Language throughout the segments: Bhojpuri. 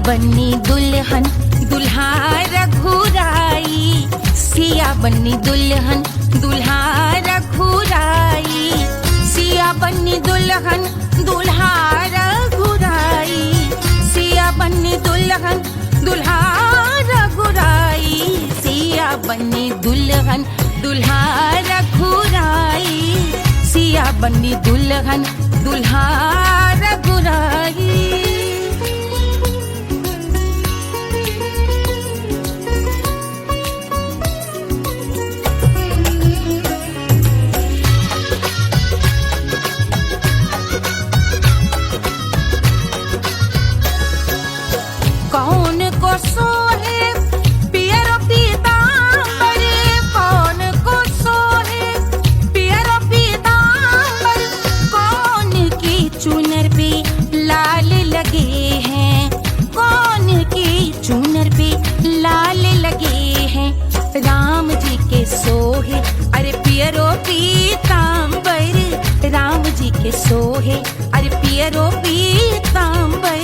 बन्नी दुल्हन दुल्हा रघुराई, सिया बन्नी दुल्हन दुल्हा रघुराई, सिया बन्नी दुल्हन दुल्हा रघुराई, सिया बन्नी दुल्हन दुल्हा रघुराई, सिया बन्नी दुल्हन दुल्हा रघुराई, सिया बन्नी दुल्हन दुल्हा रघुराई। कौन को सोहे पियरो पीतांबर, कौन को सोहे पियरो पीतांबर, कौन की चुनर पे लाल लगे हैं, कौन की चुनर पे लाल लगे हैं, राम जी के सोहे अरे पियरो पीतांबर, राम जी के सोहे अरे पियरो पीतांबर,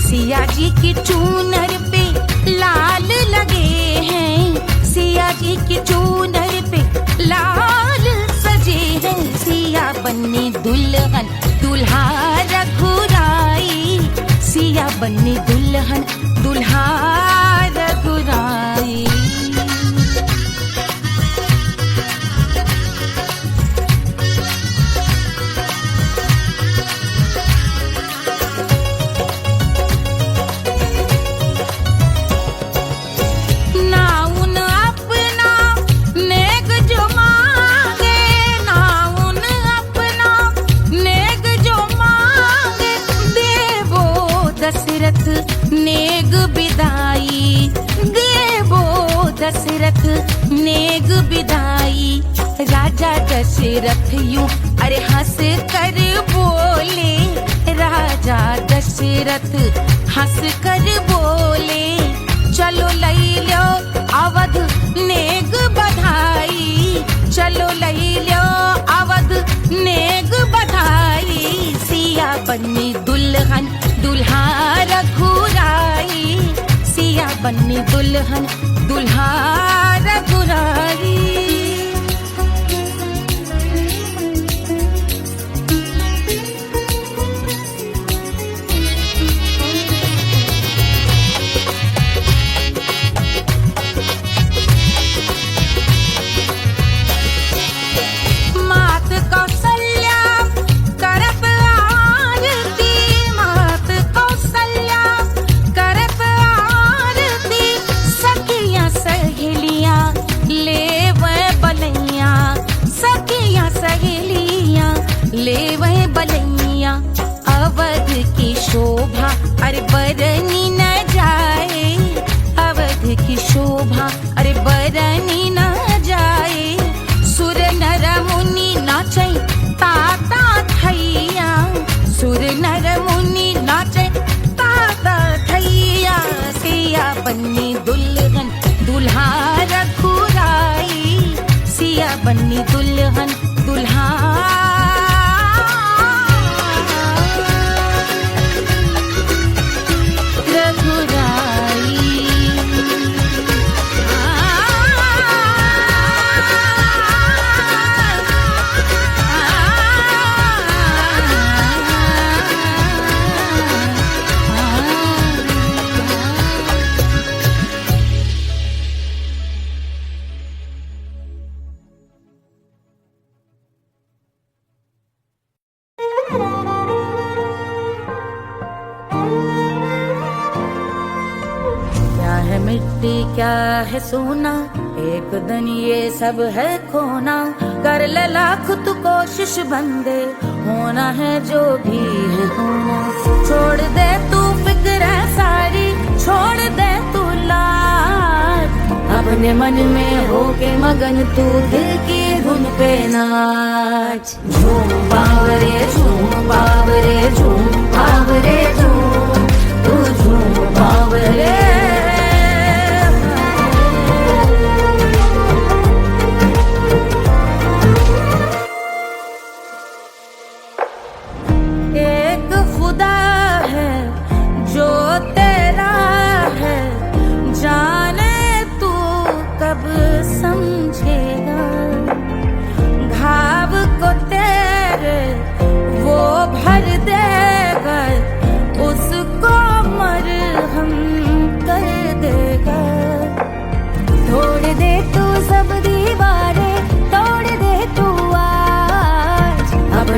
सिया जी की चूनर पे लाल लगे हैं, सिया जी की चूनर पे लाल सजे हैं, सिया बन्नी दुल्हन दुल्हा रघुराई, सिया बन्नी दुल्हन दुल्हा रघुराई। नेग बिदाई देवो दशरथ नेग बिदाई, राजा दशरथ यूं अरे हंस कर बोले, राजा दशरथ हंस कर बोले, चलो लई लो अवध नेग बधाई, चलो लई लो अवध नेग बधाई, सिया बन्नी दुल्हन दुल्हा रघुराई, सिया बन्नी दुल्हन दुल्हा रघुराई। ले वह बलैया अवध की शोभा अरे बरनी न जाए, अवध की शोभा अरे बरनी न जाए, सुर नर मुनि नाचे ताता थैया, सुर नर मुनि नाचे ताता थैया, सिया बन्नी दुल्हन दुल्हा रघुराई, सिया बन्नी दुल्हन दुल्हा क्या है सोना, एक दिन ये सब है खोना, कर ले लाख तू कोशिश बंदे, होना है जो भी है होना, छोड़ दे तू फिक्र सारी, छोड़ दे तू लाज, अपने मन में होके मगन तू दिल की धुन पे नाच, झूम बावरे झूम बावरे झूम बावरे झूम, तू झूम बावरे। खुदा है जो तेरा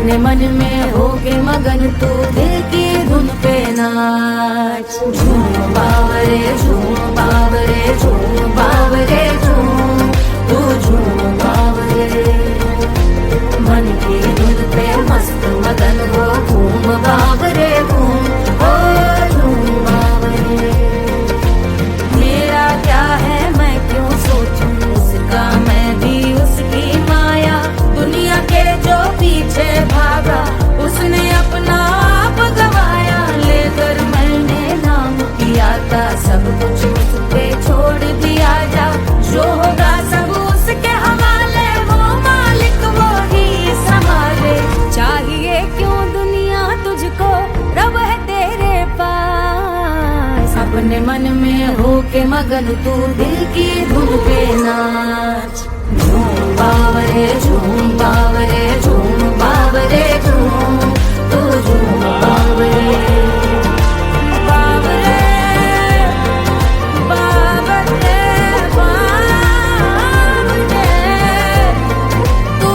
अपने मन में होके मगन तू दिल की धुन पे नाच। झूम बावरे झूम बावरे झूम बावरे झूम, तू झूम बावरे। मन की धुन पे मस्त मगन हो घूम बावरे घूम, ओ झूम बावरे। मेरा क्या है मैं क्यों सोचूं उसका, मैं भी उसकी माया। दुनिया के जो पीछे भागा उसने अपना आप गवाया। लेकर मैंने नाम किया था सब कुछ उस पे छोड़ दिया जा। जो होगा सब उसके हवाले, वो मालिक वो ही संभाले। चाहिए क्यों दुनिया तुझको, रब है तेरे पास। अपने मन में होके मगन तू दिल की धुन पे नाच। झूम बावरे झूम बावरे झूम बावरे झूम, तू झूम बावरे बावरे बावरे बावरे, तू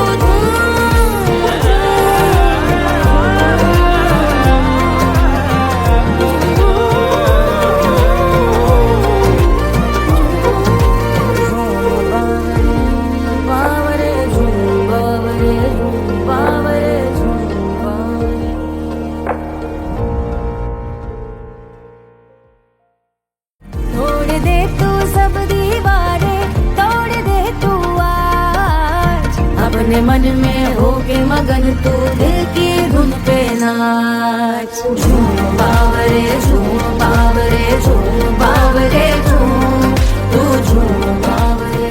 तोड़ दे तू सब दीवारें, तोड़ दे तू आज। अपने मन में होके मगन तू दिल की धुन पे नाच। झूम बावरे झूम बावरे झूम बावरे झूम, तू झूम बावरे।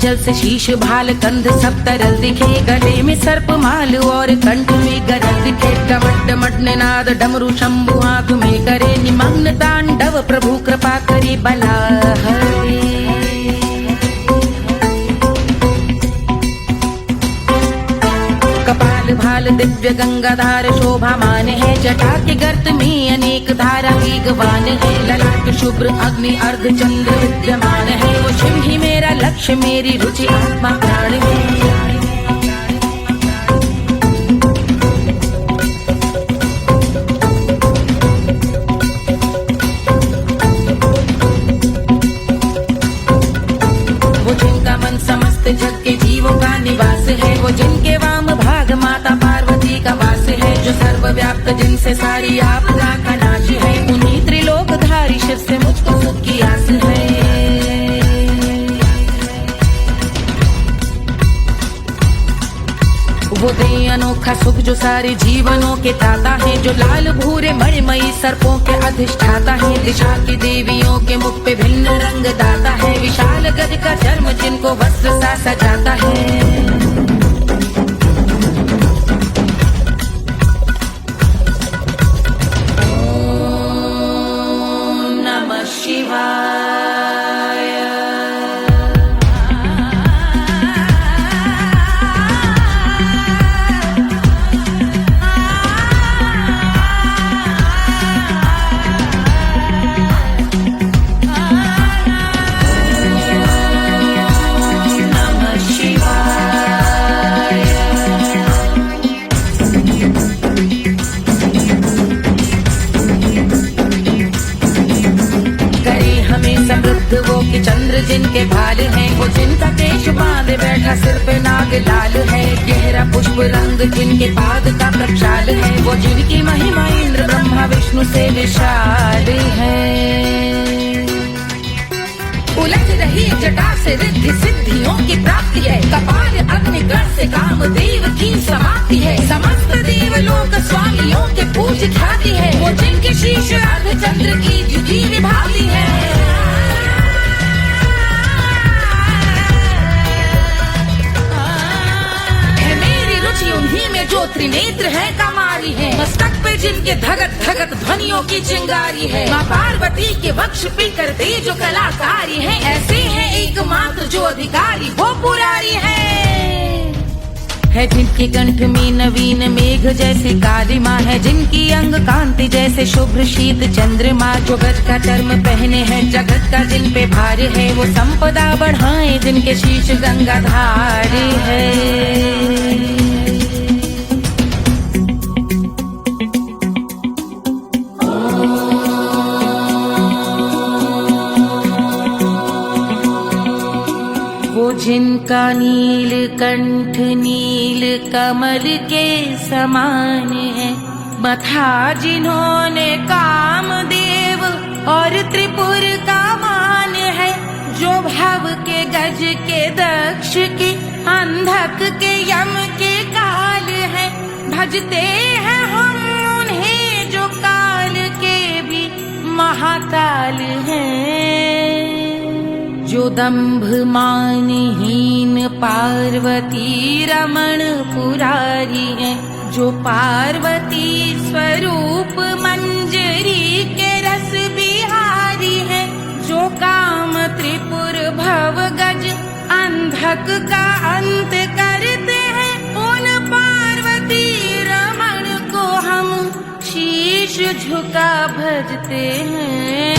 जल से शीश भाल कंध सब तरल दिखे, गले में सर्प माल और कंठ में गरज दिखे। डमट डमट निनाद डमरू शंभु हाथ में करे निमग्न तांडव, प्रभु कृपा करे बला हरे। कपाल भाल दिव्य गंगाधार शोभामान है, जटा के गर्त में अनेक धारा वेगवान है। ललाट शुभ्र अग्नि अर्ध चंद्र विद्यमान है, वो शिव ही मेरा लक्ष्य मेरी रुचि आत्मा प्राण है। वो जिनका मन समस्त जग के जीवों का निवास है, वो जिनके वाम भाग माता पार्वती का वास है। जो सर्वव्याप्त जिनसे सारी आपदा का नाश है, उन्हीं त्रिलोकधारी शिव से मुझको सुख की आस है। वो दे अनोखा सुख जो सारे जीवनों के दाता है, जो लाल भूरे मणिमयी सर्पों के अधिष्ठाता है। दिशा की देवियों के मुख पे भिन्न रंग दाता है, विशाल गज का चर्म जिनको वस्त्र सा सजाता है। वो कि चंद्र जिनके भाल हैं, वो जिनका केश बांधे बैठा सिर पे नाग लाल है। गहरा पुष्प रंग जिनके पाद का प्रक्षाल है, वो जिनकी महिमा इंद्र ब्रह्मा विष्णु से विशाल है। उलझ रही जटा से रिद्धि सिद्धियों की प्राप्ति है, कपाल अग्निगण से कामदेव की समाप्ति है। समस्त देवलोक स्वामियों के पूज ख्याति है, वो जिनके शीश अर्धचंद्र की द्युति विभाती है। जो त्रिनेत्र है कामारी है, मस्तक पे जिनके धगत धगत ध्वनियों की चिंगारी है, माँ पार्वती के वक्ष पे करते जो कलाकारी है, ऐसे है एकमात्र जो अधिकारी वो पुरारी है जिनके कंठ में नवीन मेघ जैसे काली माँ है, जिनकी अंग कांति जैसे शुभ्र शीत चंद्रमा, जो गज का चर्म पहने हैं जगत का जिन पे भार है, वो संपदा बढ़ाए जिनके शीश गंगाधार है। जिनका नील कंठ नील कमल के समान है, मथा जिन्होंने कामदेव और त्रिपुर का मान है, जो भव के गज के दक्ष के अंधक के यम के काल है, भजते हैं हम उन्हें जो काल के भी महाकाल हैं, जो दंभ मानहीन पार्वती रमण पुरारी है, जो पार्वती स्वरूप मंजरी के रस बिहारी है, जो काम त्रिपुर भव गज अंधक का अंत करते हैं, उन पार्वती रमण को हम शीश झुका भजते हैं।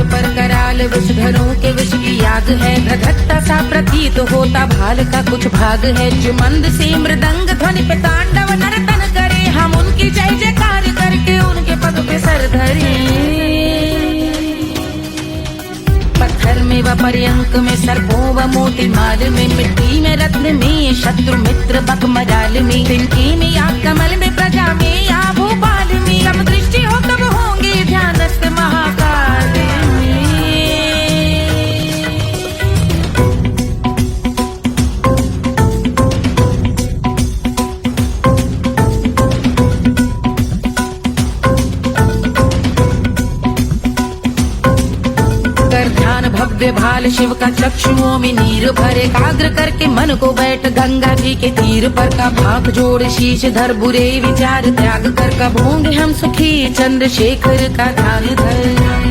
पर कराल विषधरों के विष की याग है, धधकता सा प्रतीत होता भाल का कुछ भाग है, जो मंद से मृदंग ध्वनि पे तांडव नर्तन करे, हम उनकी जय जयकार करके उनके पद पे सर धरे। पत्थर में व पर्यंक में सर्पों व मोती माल में, मिट्टी में रत्न में शत्रु मित्र बक मराल में, तिनके में या कमल में प्रजा में या भोपाल में, अब दृष्टि हो तब होंगे ध्यानस्थ महाकाल। भव्य भाल शिव का चक्षुओं में नीर भरे, एकाग्र करके मन को बैठ गंगा जी के तीर पर, का भाग जोड़ शीश धर बुरे विचार त्याग कर, कब होंगे हम सुखी चंद्रशेखर का ध्यान धर।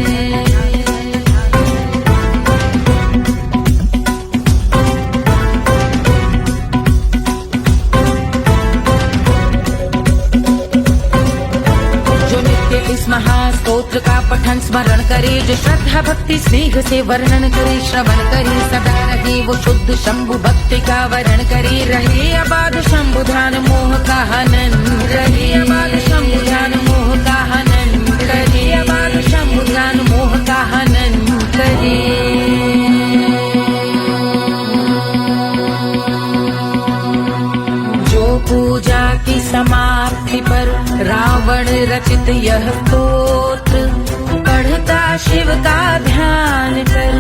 महास्तोत्र का पठन स्मरण करे, जो श्रद्धा भक्ति स्नेह से वर्णन करे, श्रवण करे सदा रहे वो शुद्ध शंभु भक्ति का वर्ण करे, रहे अबाध शंभु ध्यान मोह का हनन, रहे अबाध शंभु ध्यान मोह का हनन करे, अबाध शंभु ध्यान मोह का हनन करे। पूजा की समाप्ति पर रावण रचित यह स्तोत्र, पढ़ता शिव का ध्यान कर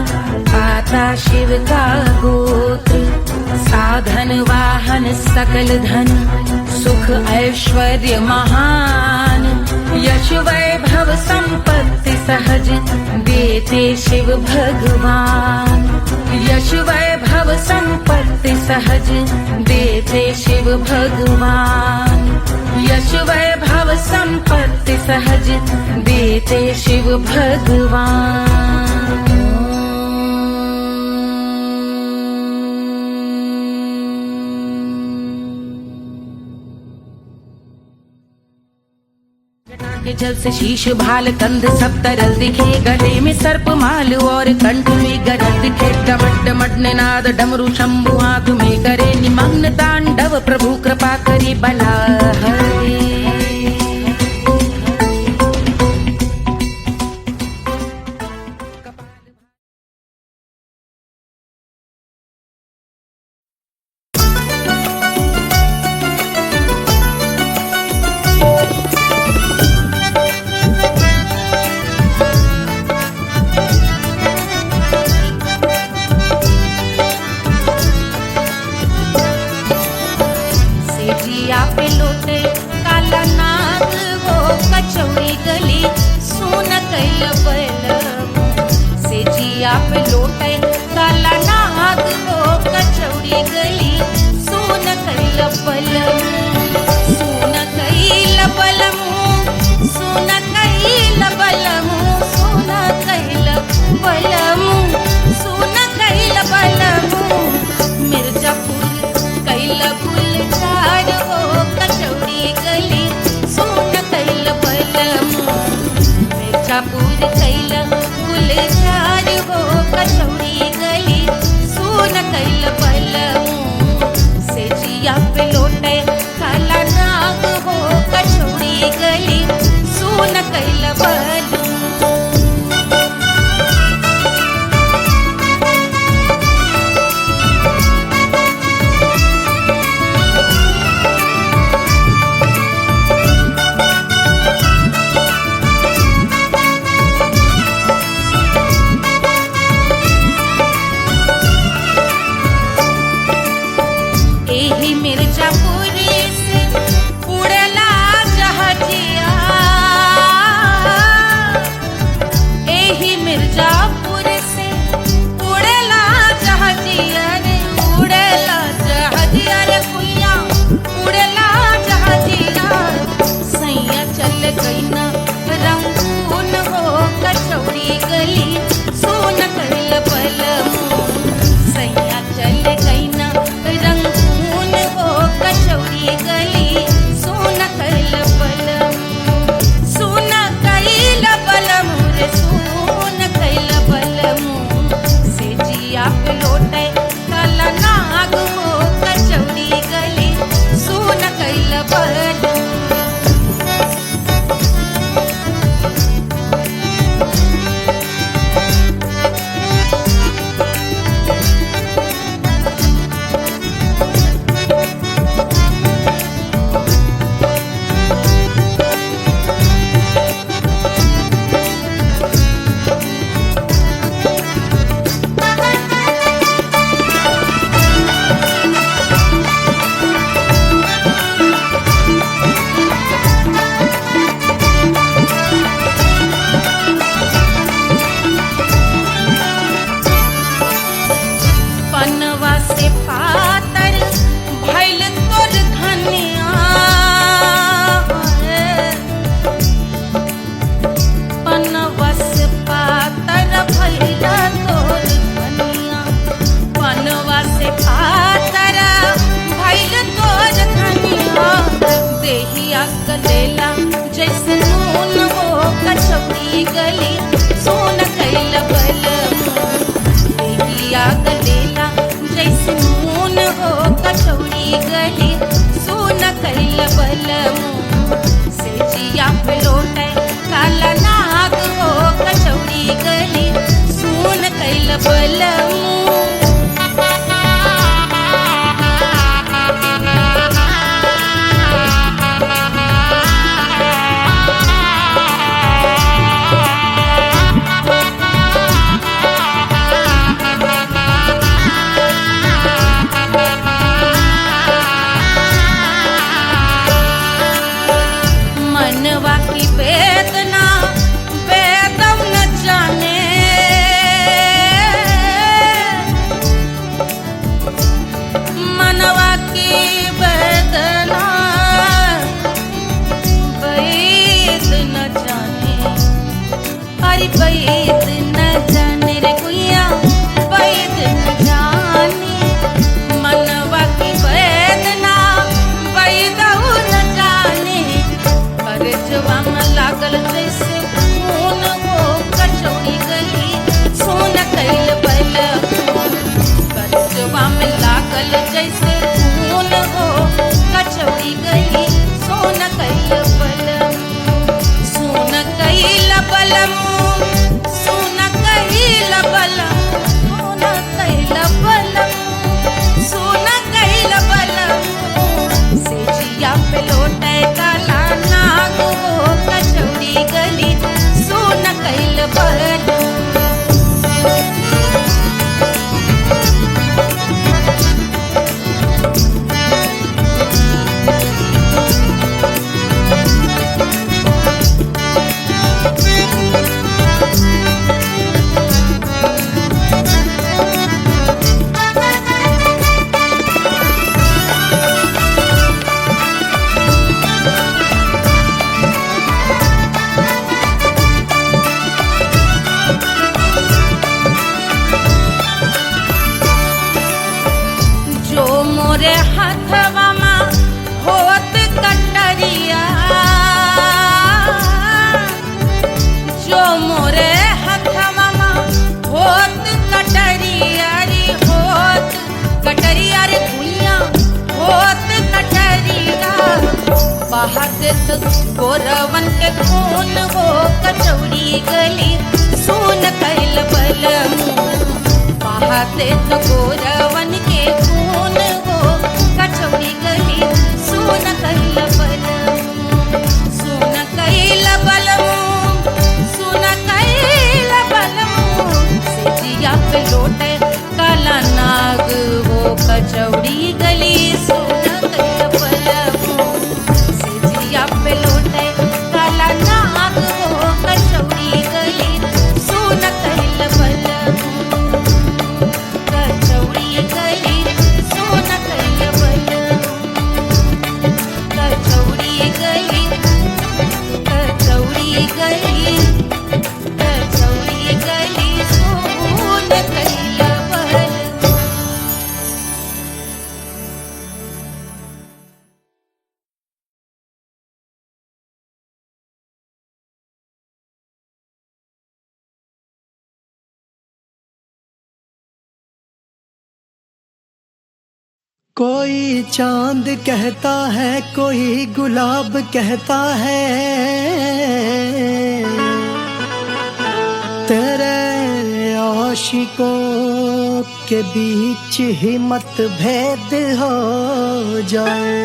पाता शिव का गोत्र, साधन वाहन सकल धन सुख ऐश्वर्य महान, यश वैभव संपत्ति सहज देते शिव भगवान, यश वैभव संपत्ति सहज देते शिव भगवान, यश वैभव संपत्ति सहज देते शिव भगवान। के जल से शीश भाल कंध सब तरल दिखे, गले में सर्प माल और कंठ में गरल दिखे, डमट डमट निनाद डमरू शंभु हाथ में करे, निमग्न तांडव प्रभु कृपा करे बला हरे। पे लोटे काला नाग कचौड़ी गली सुन कैल बलमू से जिया पे लोटे काला नाग हो कचौड़ी गली सुन कैल बलमू सुन कैल बलमू सुन कैल बलमू सुन कैल बलमू सुन कैल बलमू मिर्जापुर कैल गुलजार हो कचौड़ी गली सुन कैल बलमू मिर्जापुर कैल गुलजार हो कचौड़ी गली सुन कैल बलमू से जिया पे लोटे काला नाग हो कचौड़ी गली सुन कैल बलमू एही मिर्जापुर से उड़ला जहाजिया एही मिर्जापुर से उड़ला जहाजिया रे उड़ला जहाजिया रे कुइया उड़ला जहाजिया सैया चल गई ना रंगून हो कचौड़ी गली सुन कैल बलमू सैया चल गई ना रंगून हो कचौड़ी मोरे हाथवा मा होत कटरिया, जो मोरे हाथवा मा होत कटरिया रे, होत कटरिया रे भुइया होत कटरिया। बाहर से गोरवन के खून वो कचौड़ी गली सुन कैल बलमू, बाहर से गोरवन के खून वो कचौड़ी गली सुन कैल बलमू, सुन कैल बलमू, सुन कैल बलमू। सिजिया पे लोटे काला नाग वो कचौड़ी गली सुन कैल बलमू, सिजिया पे लोटे काला नाग वो कचौड़ी गली सुन कैल बलमू, कचौड़ी गली सुन कैल बलमू, कचौड़ी गली, कचौड़ी गली, कचौड़ी गली सुन कैल बलमू। कोई चांद कहता है, कोई गुलाब कहता है, तेरे आशिकों के बीच ही मतभेद हो जाए।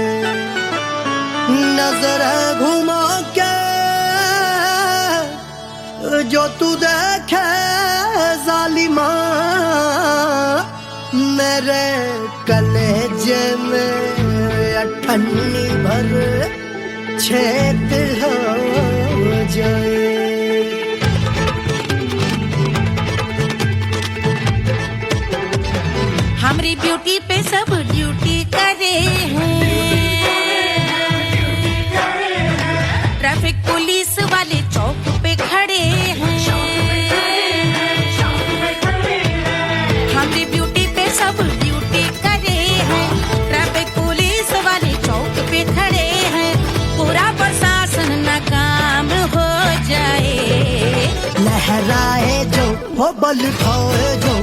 नजर घुमा के जो तू देखे जालिमा, मेरे कलेजे में अठन्नी भर छेद हो जाए। हमारी ब्यूटी पे सब ड्यूटी करे हैं, ट्रैफिक पुलिस वाले चौक पे खड़े हैं, हमारी ब्यूटी पे सब ड्यूटी करे हैं, ट्रैफिक पुलिस वाले चौक पे खड़े हैं, पूरा प्रशासन नाकाम हो जाए। लहराए जो वो बल खाए जो,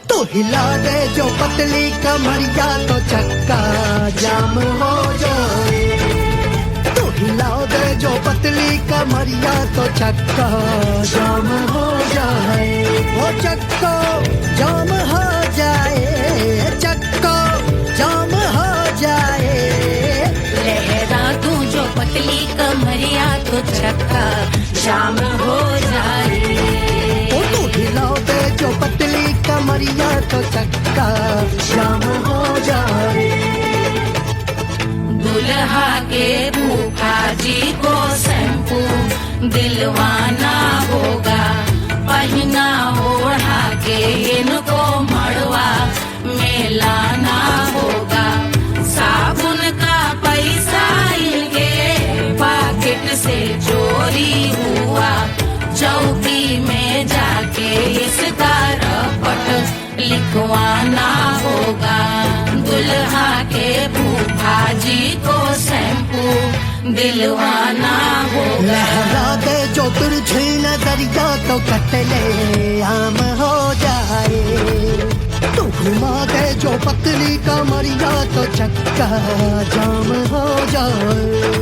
तो हिला दे जो पतली कमरिया, तो चक्का जाम हो जाए। तो हिला दे जो पतली कमरिया, तो चक्का जाम हो जाए। वो चक्का जाम हो जाए, चक्का जाम हो जाए। लहरा तू जो पतली कमरिया, तो चक्का जाम हो जाए। ओ तो हिलाओ दे जो पतली कमरिया, तो चक्का जाम हो जाए। दुल्हा के फूफा जी को शैम्पू दिलवाना होगा, पहना ओढ़ा के इनको मड़वा में लाना होगा। साबुन का पैसा इनके पॉकेट से चोरी हुआ, चौकी में जाके इसका रपट लिखवाना होगा। दुल्हा के फूफा जी को शैम्पू दिलवाना होगा। लहरा दे जो तिरछी नजरिया, तो कतले आम हो जाए। तो घुमा दे जो पतली कमरिया, तो चक्का जाम हो जाए।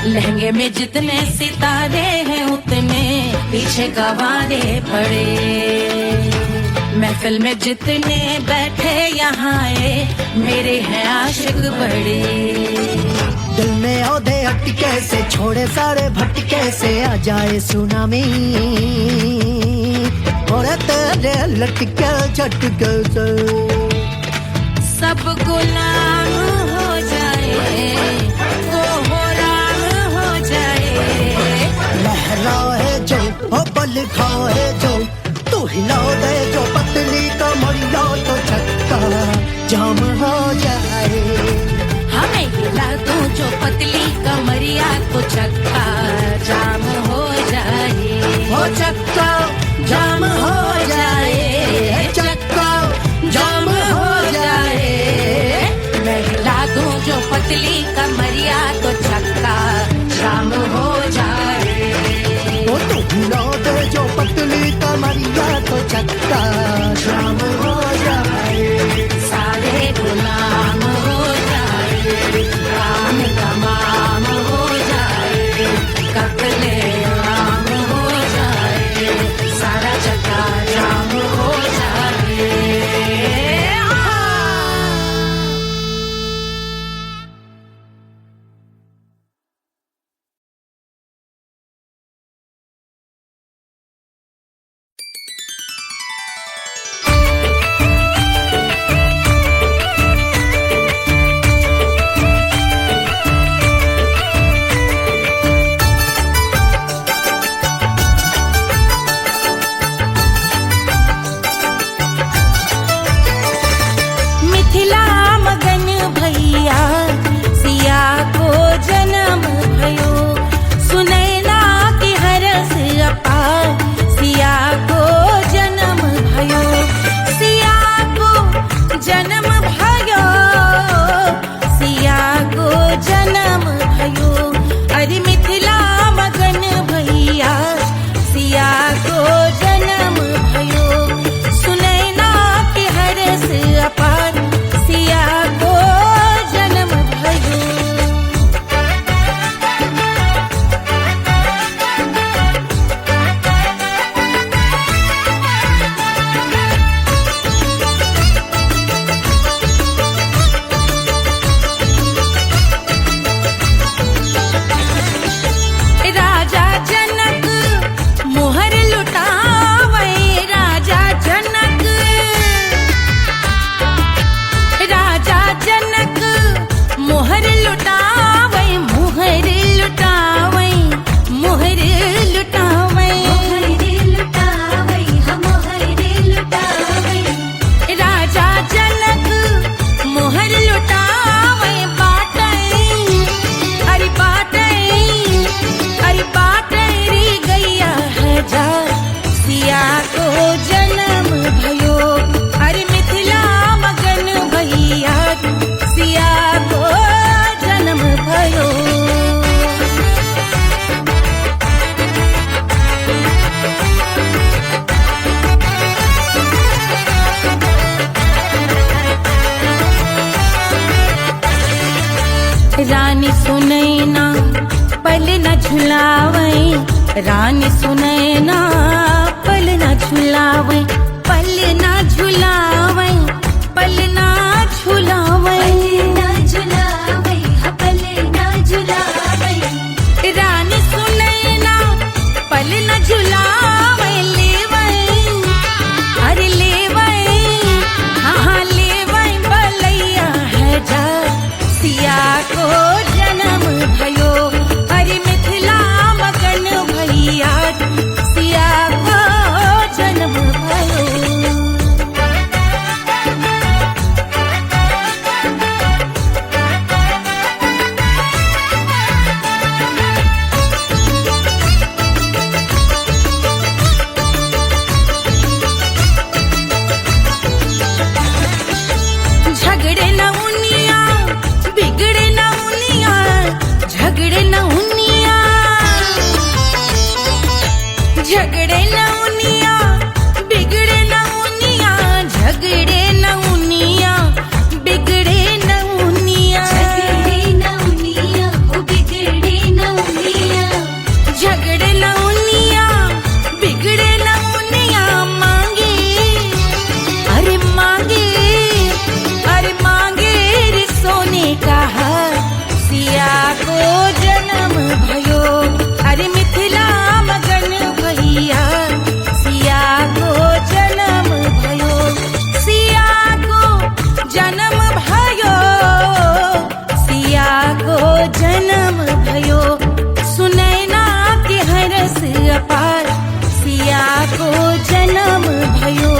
लहंगे में जितने सितारे हैं, उतने पीछे गवारे पड़े। महफिल में जितने बैठे यहाँ आए, मेरे हैं आशिक बड़े। दिल में औदे अटके से, छोड़े सारे भटके से, आ जाए सुनामी। और तेरे लटके झटके से सब गुलाम हो जाए, वो हो राम हो जाए। लहराए जो ओ बल खाए जो, तू हिला दे जो पतली कमरिया, तो चक्का जाम हो जाए। कमरिया तो चक्का जाम हो जाए, हो चक्का जाम हो जाए, चक्का जाम हो जाए। मैं हिला दूं जो पतली कमरिया तो चक्का जाम हो जाए। ओ तू हिला दे जो पतली कमरिया तो चक्का जाम हो जाए। सारे गुलाम हो जाए, काम तमाम हो जाए, कत्ले आम हो जाए, सारा चक्का जाम हो जाए। मिथिला मगन भैया सिया को जन्म भयो, सुनैना की हरस अपार सिया को जन्म भयो, सिया को जन्म भयो, सिया को जन्म भयो। अरे मिथिला मगन भैया सिया को जन्म भयो, सुनैना की हरस अपार सिया को जन्म भयो। राजा जनक मोहर लुटावे, राजा जनक, राजा जनक मोहर लुटावे, मोहर लुटावे, मोहर लुटावे, राजा जनक मोहर लुटावे, बाटे अरे बाटे अरे बाटे री गैया हजार सिया को जन्म भयो। अरे मिथिला मगन भैया सिया को जन्म भयो। रानी सुनैना पल न झुलावे, रानी सुनैना पल न झुलावे, पल न झुलावे, पल न झुलावे, रानी सुनैना पल न झुलावे, लेवे अरे लेवे, हाँ लेवे बलैया है जा सिया को जन्म भयो। अरे मिथिला मगन भैया सिया को जन्म भयो। झगड़े न उनिया बिगड़े न उनिया, झगड़े न उनिया, झगड़े न उनिया बिगड़े न उनिया, झगड़े न उनिया बिगड़े न उनिया, झगड़े न उनिया बिगड़े न उनिया, मांगे अरे मांगे, अरे मांगे रे सोने का हार सिया को जन्म भयो। अरे मिथिला मगन भैया सिया को जन्म भयो, सिया को जन्म भयो, सिया को जन्म भयो, सुनैना के हरस अपार सिया को जन्म भयो।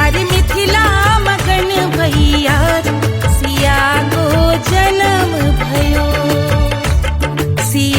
अरे मिथिला मगन भैया सिया को जन्म भयो, सिया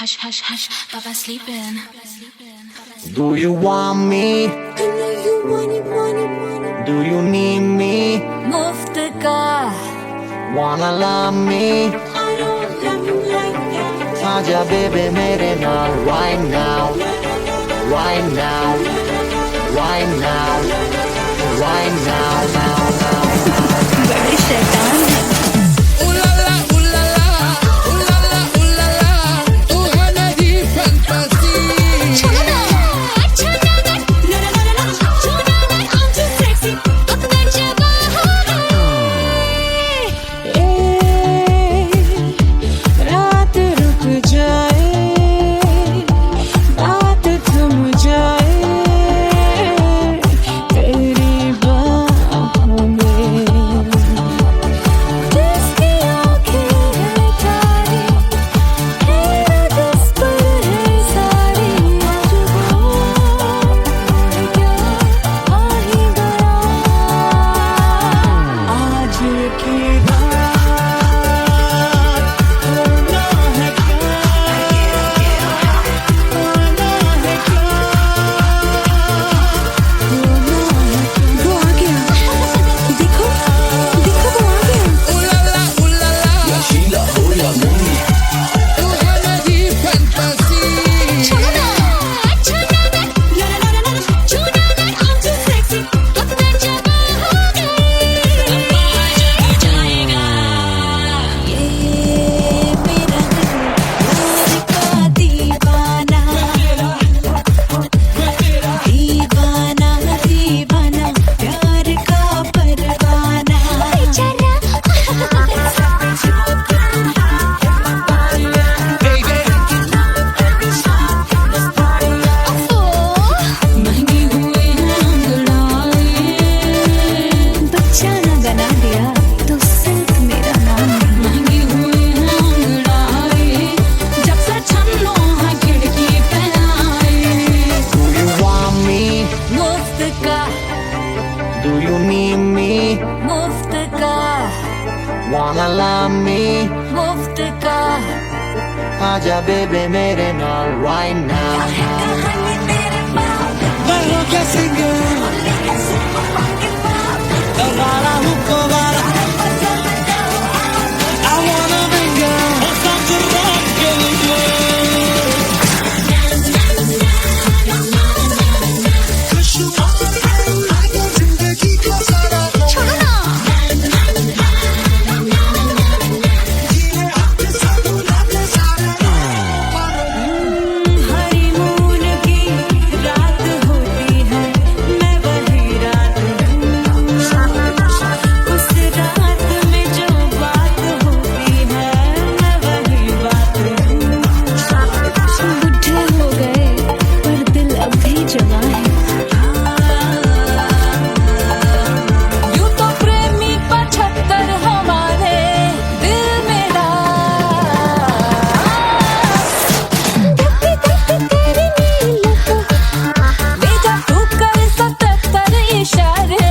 Hush, hush, hush, Papa sleeping. Do you want me? Do you need me? मुफ्त का Wanna love me? आजा baby मेरे नाल right now, right now, right now, right now, now, now. बड़े शैतान हैं। Do you need me? मुफ्त का Wanna love me? मुफ्त का आजा baby मेरे नाल right now. Barro que singer, Lara Hukovara. I wanna bring girl, stop to rock honeymoon की रात होती है, मैं वही रात हूँ। उस रात में जो बात होती है, मैं वही बात हूँ। बुढ़े हो गए पर दिल अब भी जवां है। यूं तो प्रेमी 75 हमारे दिल में बेजा तू कर 77 इशारे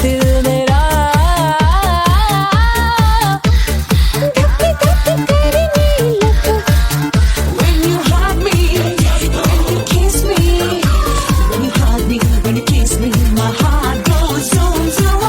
दिल मेरा When you hug me, when you kiss me, when you hug me, when you kiss me, my heart goes zoom zoom.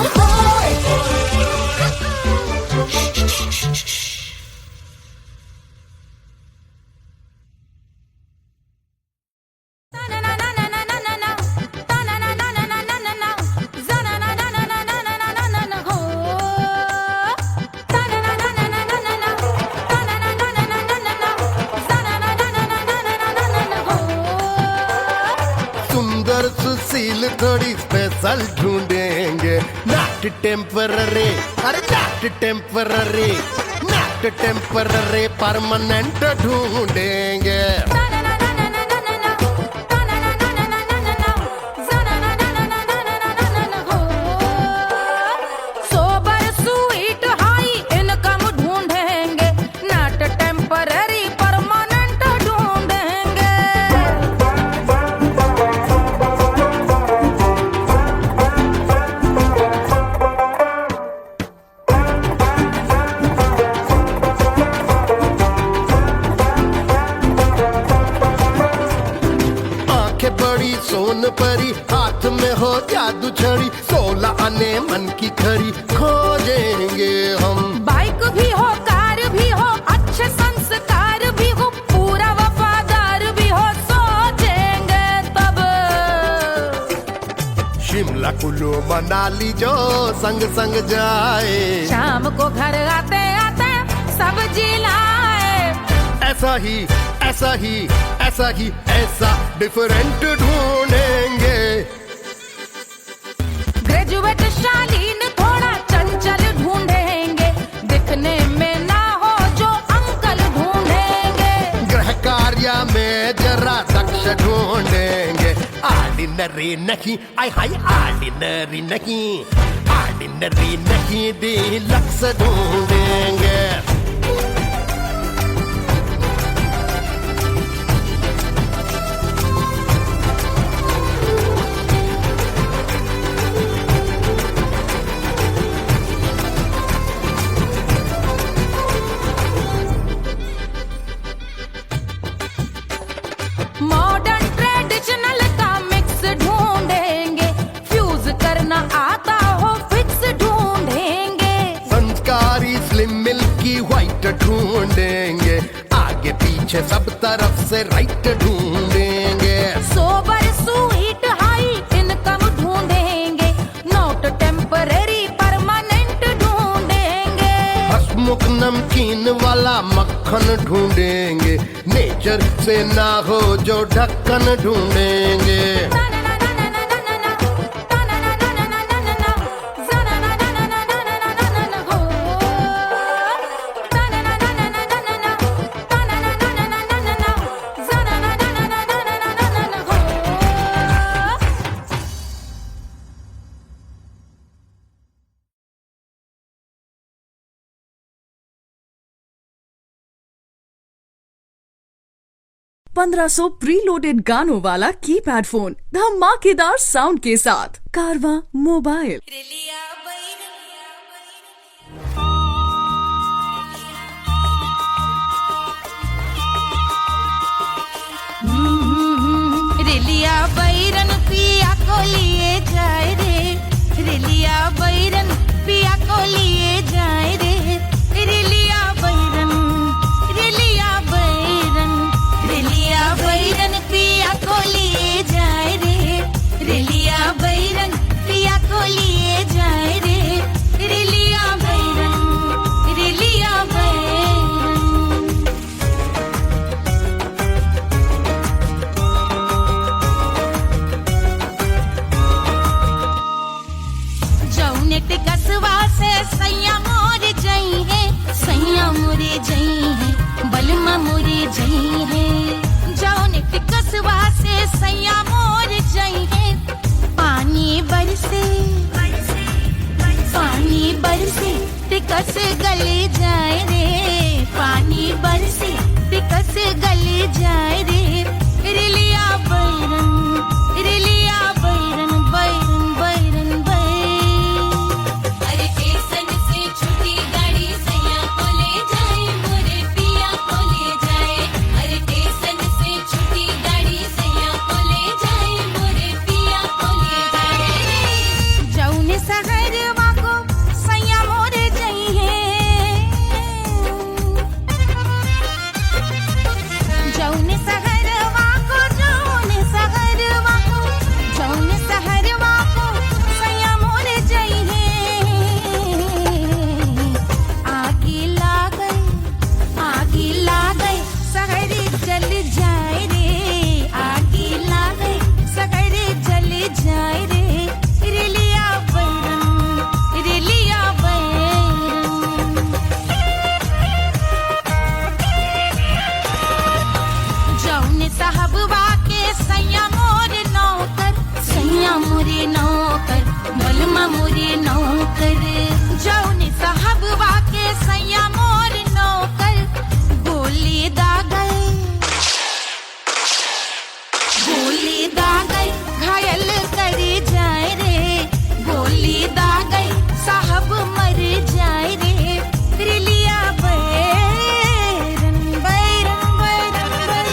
सुंदर सुशील थोड़ी स्पेशल ढूंढेंगे, नॉट टेम्पररी, अरे not temporary, not temporary, permanent ढूंढेंगे। सोबर स्वीट हाई इनकम ढूंढेंगे, नॉट टेम्पररी परमानेंट ढूंढेंगे। सोन परी, हाथ में हो जादू छड़ी, 16 आने मन की खरी खोजेंगे हम। बाइक भी हो, कार भी हो, अच्छे संस्कार भी हो, पूरा वफादार भी हो, सोचेंगे तब। शिमला कुल्लू मनाली जो संग संग जाए, शाम को घर आते आते सब्जी लाए। ऐसा ही ऐसा ही ऐसा ही ऐसा डिफरेंट ढूंढेंगे। ग्रेजुएट शालीन थोड़ा चंचल ढूंढेंगे, दिखने में ना हो जो अंकल ढूंढेंगे। गृह कार्य में जरा दक्ष ढूंढेंगे। ऑर्डिनरी नहीं, आय हाय ऑर्डिनरी नहीं, ऑर्डिनरी नहीं डीलक्स ढूंढेंगे। मॉडर्न ट्रेडिशनल का मिक्स ढूंढेंगे, फ्यूज करना आता हो फिक्स ढूंढेंगे। संस्कारी स्लिम मिल्की व्हाइट ढूंढेंगे, आगे पीछे सब तरफ से राइट ढूंढेंगे। सोबर स्वीट हाई इनकम ढूंढेंगे, नोट टेम्पररी परमानेंट ढूंढेंगे। हंसमुख नमकीन वाला मक्खन ढूंढेंगे, नेचर से ना हो जो ढक्कन ढूंढेंगे। ₹1500 प्रीलोडेड गानों वाला कीपैड फोन धमाकेदार साउंड के साथ कारवां मोबाइल। रिलिया बैरन पिया को लिए जाए रे, रिलिया बैरन पिया को लिए जाए रे। रिलिया बैरन, रिलिया बैरन, रिलिया बैरन पिया को लिए जाए रे, रिलिया बैरन पिया को लिए जाए रे। रिलिया बैरन, रिलिया बैरन। जौने टिकसवा से सैया मोर जई है, सैया मोरे जई है, बलमा मोरे जई है। जौने टिकसवा से सैया मोर जई है, पानी बरसे, पानी बरसे टिकस गले जाए रे, पानी बरसे टिकस गले जाए रे। रिलिया बैरन, रिलिया बैरन, बैरन बैरन बैरन। अरे स्टेशन से छुट्टी गाड़ी सैया को ले जाए, मोरे पिया को ले जाए। अरे स्टेशन से छुट्टी गाड़ी सैया को ले जाए, मोरे पिया को ले जाए। जौने सहरवा को सैया मोरे जई है, जौने सहरवा को, जौने सहरवा को, जौने सहरवा को सैया मोरे जई है। आगे लागल, आगे लागल सहरे जल जाए रे, आगे लागल सहरे जल जाए रे। रिलिया बैरन, रिलिया बैरन। जौने साहबवा के सैया मोर नौकर, सैया मोरे नौकर, बलमा मोरे नौकर। जौने साहबवा के सैया मोर नौकर, गोली दागल, गोली दागल घायल करे जाए रे, गोली दागल साहब मर जाए रे। रिलिया बैरन, बैरन बैरन बैरन।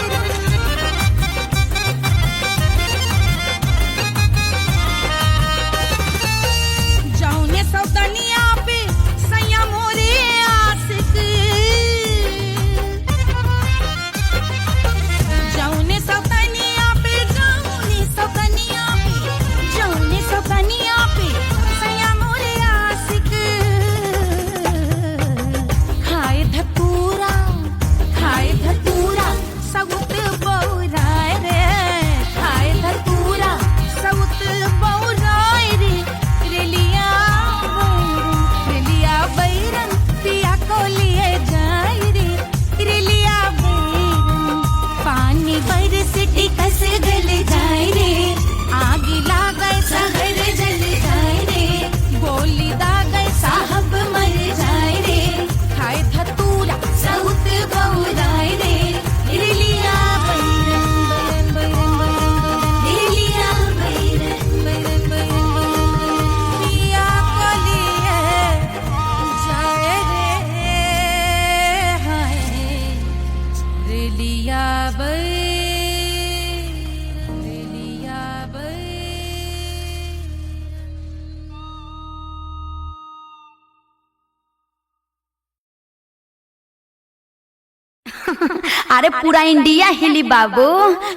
अरे पूरा इंडिया हिली बाबू,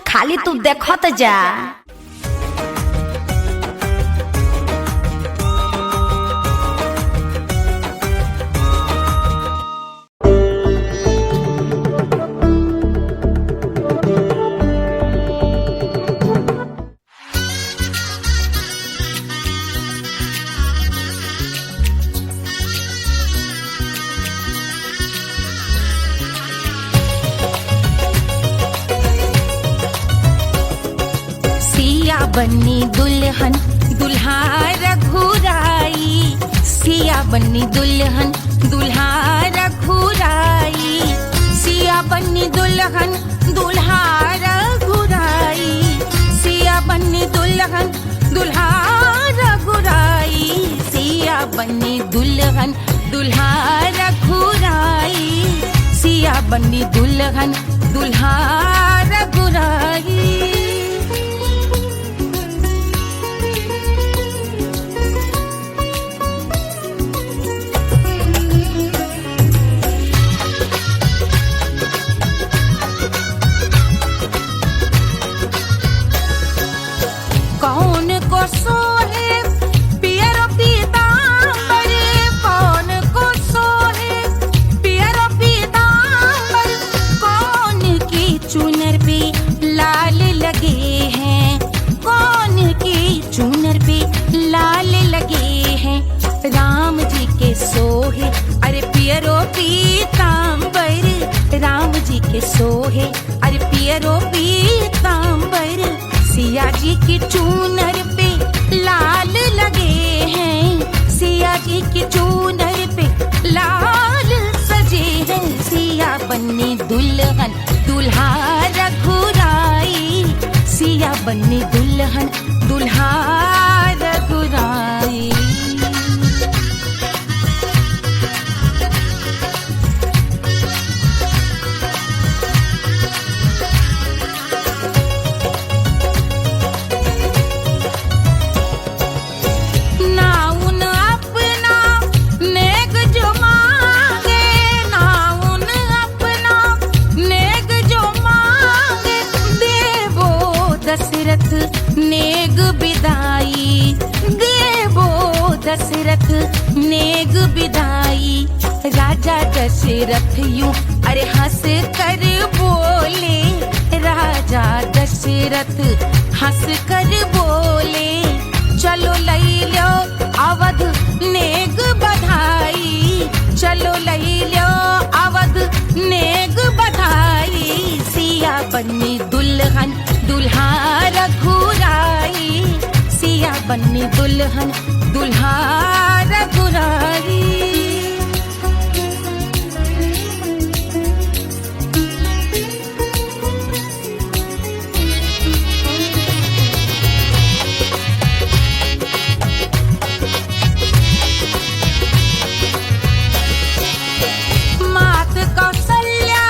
खाली तू देखत जा। बन्नी दुल्हन दुल्हा रघुराई, सिया बन्नी दुल्हन दुल्हा रघुराई, सिया बन्नी दुल्हन दुल्हा रघुराई, सिया बन्नी दुल्हन दुल्हा रघुराई, सिया बन्नी दुल्हन दुल्हा रघुराई, सिया बन्नी दुल्हन दुल्हा रघुराई। कौन को सोहे पियरो पीतांबर, कौन को सोहे पियरो पीतांबर, कौन की चुनर पे लाल लगे हैं, कौन की चुनर पे लाल लगे हैं, राम जी के सोहे अरे पियरो पीतांबर, राम जी के सोहे अरे पियरो पीतांबर, सिया जी की चूनर पे लाल लगे हैं, सिया जी की चूनर पे लाल सजे हैं, सिया बन्नी दुल्हन दुल्हा रघुराई, सिया बन्नी दुल्हन दुल्हा रघुराई। दशरथ नेग बिदाई, देवो दशरथ नेग बिदाई, राजा दशरथ यूं अरे हंस कर बोले, राजा दशरथ हंस कर बोले, चलो लई लो अवध नेग बधाई, चलो लई लो अवध नेग बधाई, सिया बन्नी दुल्हन दुल्हा रघुराई, सिया बन्नी दुल्हन दुल्हा रघुराई। मात कौशल्या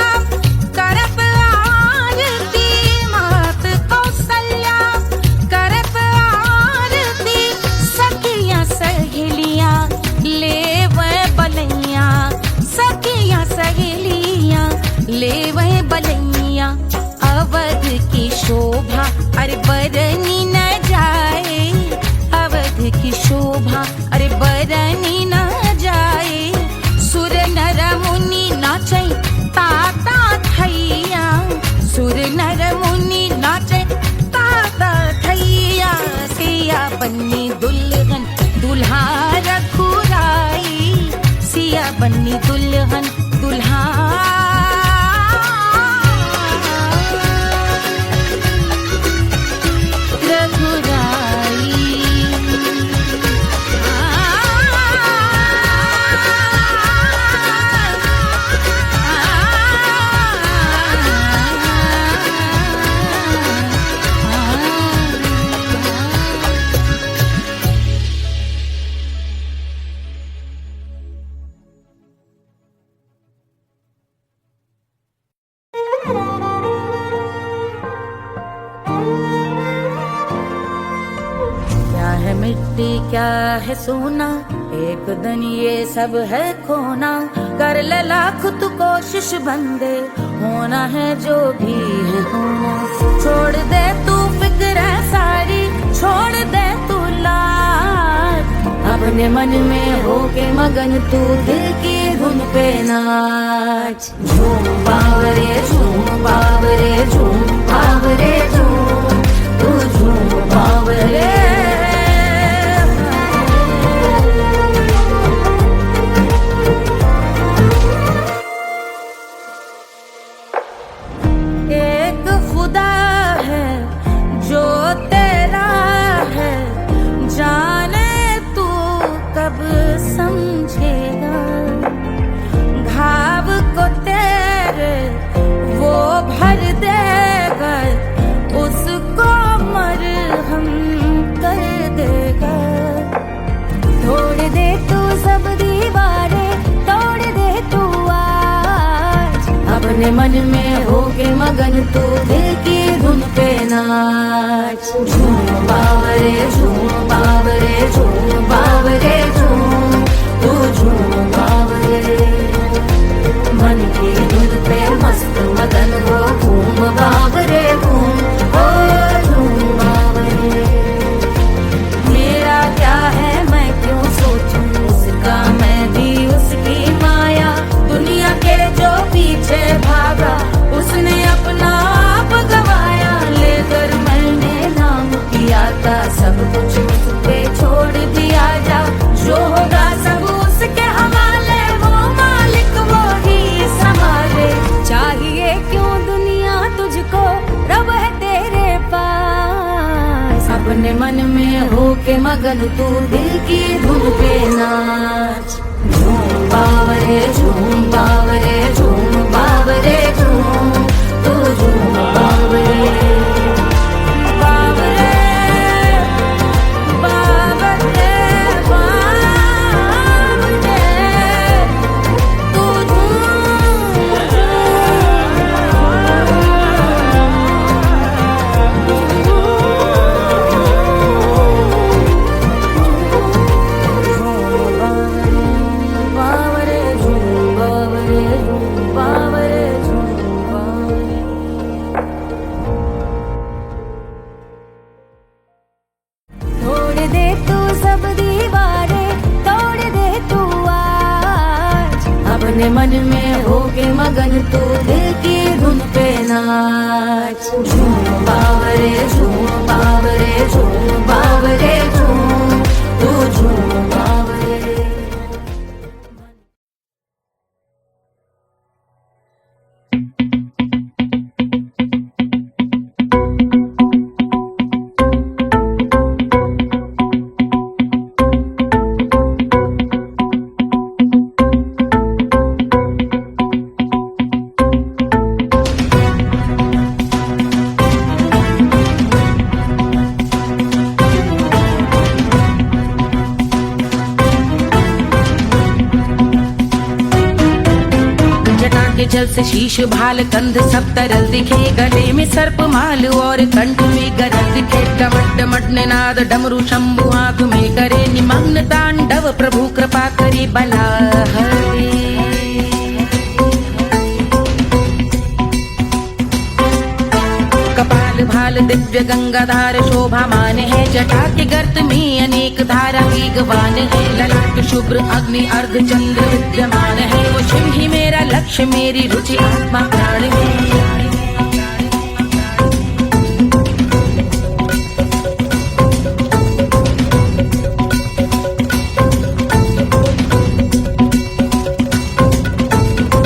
करत आरती, मात कौशल्या करत आरती, सखियां सहेलियां लेवे बलैया, सखियां सहेलियां लेवे बलैया, अवध की शोभा अरे बरनी न जाए, अवध की शोभा अरे बरनी न जाए, सुर नर मुनि नाचे ताता थैया, सुर नर मुनि नाचे ताता थैया, सिया बन्नी दुल्हन दुल्हा रघुराई, सिया बन्नी दुल्हन दुल्हा मिट्टी क्या है सोना, एक दिन ये सब है खोना, कर ले लाख तू कोशिश बंदे, होना है जो भी है होना। छोड़ दे तू फिक्र सारी, छोड़ दे तू लाज, अपने मन में होके मगन तू दिल की धुन पे नाच। झूम बावरे झूम बावरे झूम बावरे झूम, तू झूम बावरे। एक खुदा है जो तेरा है, जाने तू कब समझेगा। घाव को तेरे वो भर देगा, उसको मरहम कर देगा। तोड़ दे तू सब दीवारें, तोड़ दे तू आज, अपने मन में होके मगन तू दिल की धुन पे नाच। झूम बावरे झूम बावरे झूम बावरे झूम, तू झूम बावरे। मन की धुन पे मस्त मगन हो, घूम बावरे घूम, ओ झूम बावरे। मेरा क्या है मैं क्यों सोचूं उसका, मैं भी उसकी माया। दुनिया के जो पीछे भागा उसने अपना आप गवाया। लेकर मैंने नाम किया था, सब कुछ उस पे छोड़ दिया जा। जो होगा सब उसके हवाले, वो मालिक वो ही संभाले। चाहिए क्यों दुनिया तुझको, रब है तेरे पास। अपने मन में होके मगन तू दिल की धुन पे नाच। झूम बावरे झूम बावरे झूम बावरे झूम, तू झूम बावरे। बावरे बावरे बावरे, तू बावरे झूम बावरे झूम बावरे झूम बावरे। तोड़ दे तू सब दीवारें, तोड़ दे तू आज, अपने मन में होके मगन तू दिल की धुन पे नाच। झूम बावरे झूम बावरे झूम बावरे झूम, तू झूम बावरे। जल से शीश भाल कंध सब तरल दिखे, गले में सर्प माल और कंठ में गरल दिखे। डमट डमट निनाद डमरू शंभु आंख में करे निमग्न तांडव, प्रभु कृपा करे बला हरे। कपाल भाल दिव्य गंगाधार शोभामान है, जटा के गर्त में अनेक धारा वेगवान है। ललाट शुभ्र अग्नि अर्ध चंद्र विद्यमान है, वो शिव ही मेरा लक्ष्य मेरी रुचि आत्मा प्राण है।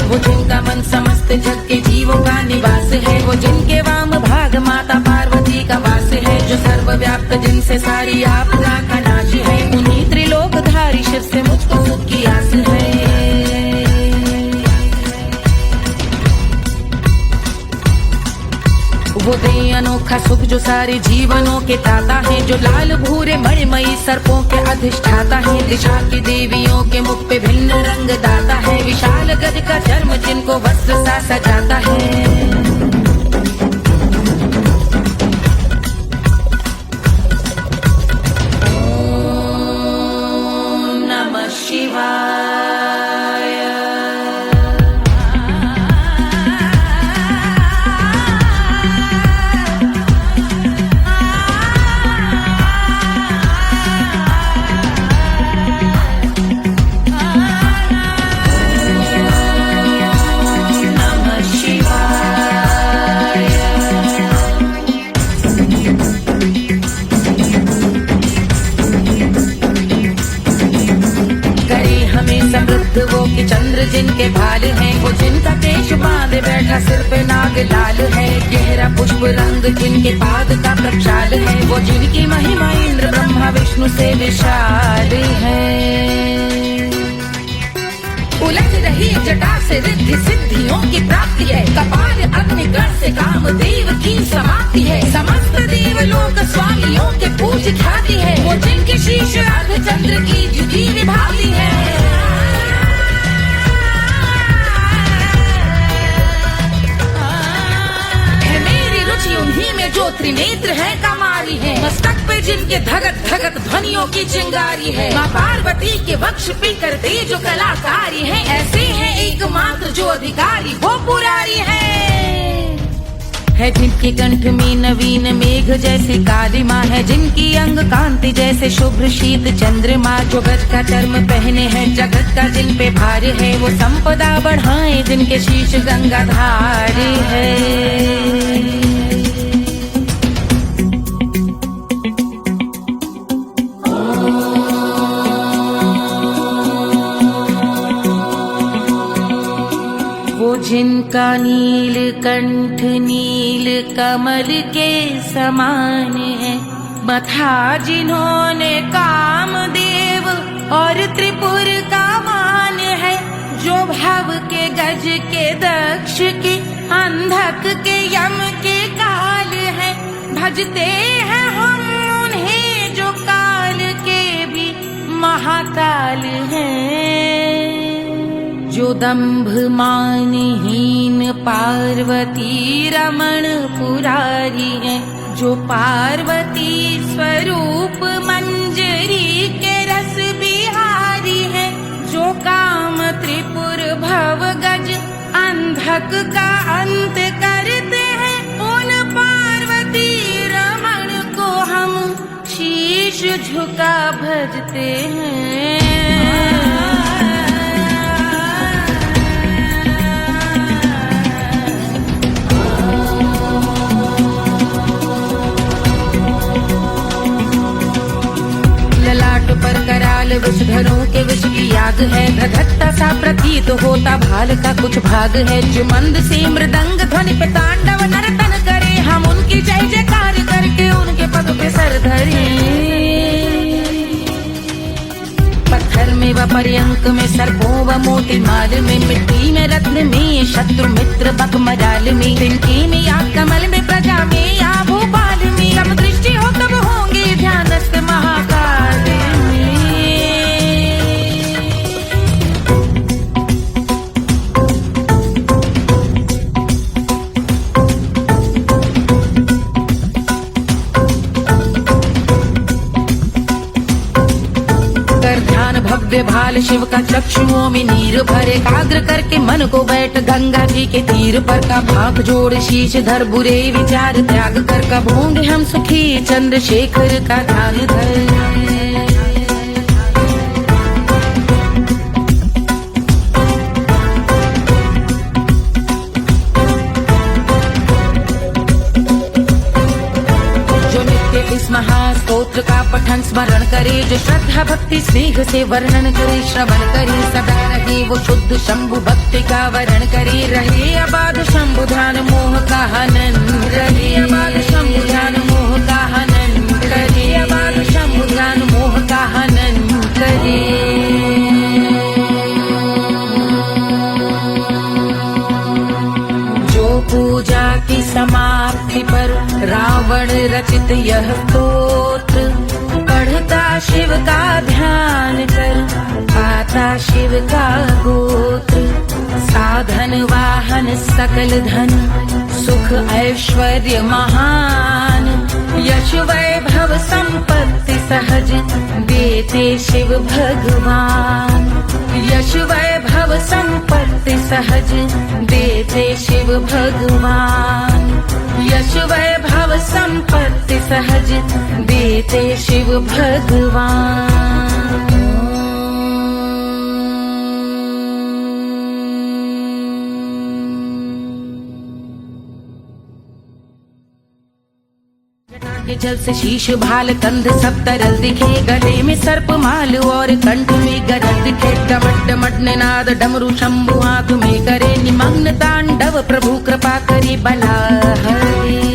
वो जिनका मन समस्त जग के जीवों का निवास है, वो जिनके वाम भाग माता पार्वती का वास है। जो सर्वव्याप्त जिनसे सारी आपदा का नाश है, उन्हीं त्रिलोकधारी शिव से मुझको सुख की आस है। वो दे अनोखा सुख जो सारे जीवनों के दाता है, जो लाल भूरे मणिमयी सर्पों के अधिष्ठाता है। दिशा की देवियों के मुख पे भिन्न रंग दाता है, विशाल गज का चर्म जिनको वस्त्र सा सजाता है। शिवाय रंग लाल है, गहरा पुष्प रंग जिनके पाद का प्रक्षाल है, वो जिनकी महिमा इंद्र ब्रह्मा विष्णु से विशाल है। उलझ रही जटा से रिद्धि सिद्धियों की प्राप्ति है, कपाल अग्निगण से कामदेव की समाप्ति है, समस्त देवलोक स्वामियों के पूज ख्याति है, वो जिनके शीश अर्धचंद्र की जुटी विभाती है। उन्हीं में जो त्रिनेत्र है कमारी है, मस्तक पे जिनके धगत धगत ध्वनियों की चिंगारी है, माँ पार्वती के वक्ष पे करते जो कलाकारी है, ऐसे हैं एकमात्र जो अधिकारी वो पुरारी है जिनके कंठ में नवीन मेघ जैसे कालिमा है, जिनकी अंग कांति जैसे शुभ्र शीत चंद्रमा, जो गज का चर्म पहने हैं जगत का जिन पे भार है, वो संपदा बढ़ाए जिनके शीश गंगाधार है। जिनका नील कंठ नील कमल के समान है, मथा जिन्होंने कामदेव और त्रिपुर का मान है, जो भव के गज के दक्ष के अंधक के यम के काल है, भजते हैं हम उन्हें जो काल के भी महाकाल हैं, जो दंभ मानहीन पार्वती रमण पुरारी है, जो पार्वती स्वरूप मंजरी के रस बिहारी है, जो काम त्रिपुर भव गज अंधक का अंत करते हैं, उन पार्वती रमण को हम शीश झुका भजते हैं। पर कराल विषधरों के विष की याद है, धधकता सा प्रतीत होता भाल का कुछ भाग है, जो मंद से मृदंग ध्वनि पे तांडव नर्तन करे, हम उनकी जय जयकार करके उनके पद पे सर धरे। पत्थर में व पर्यंक में सर्पों व मोती माल में, मिट्टी में रत्न में शत्रु मित्र बक मजाल में, तिनके में या कमल में प्रजा में या भोपाल में, सब दृष्टि हो तब होंगे ध्यानस्थ महाकाल में। भव्य भाल शिव का चक्षुओं में नीर भरे, एकाग्र करके मन को बैठ गंगा जी के तीर पर, का भाग जोड़ शीश धर बुरे विचार त्याग कर, कब होंगे हम सुखी चंद्रशेखर का ध्यान धर। इस महास्तोत्र का पठन स्मरण करे, जो श्रद्धा भक्ति स्नेह से वर्णन करे, श्रवण करे सदा रहे वो शुद्ध शंभु भक्ति का वरण करे, रहे अबाध शंभु ध्यान मोह का हनन, रहे अबाध शंभु ध्यान मोह का हनन, करे अबाध शंभु ध्यान मोह का हनन करे। पूजा की समाप्ति पर रावण रचित यह स्तोत्र, पढ़ता शिव का ध्यान कर पाता शिव का गोत्र, साधन वाहन सकल धन सुख ऐश्वर्य महान, यश वैभव संपत्ति सहज देते शिव भगवान, यश वैभव संपत्ति सहज देते शिव भगवान, यश वैभव संपत्ति सहज देते शिव भगवान। के जल से शीश भाल कंध सब तरल दिखे, गले में सर्प माल और कंठ में गरल दिखे। डमट डमट निनाद डमरू शंभु आंख में करे निमग्न तांडव, प्रभु कृपा करे बला हरे।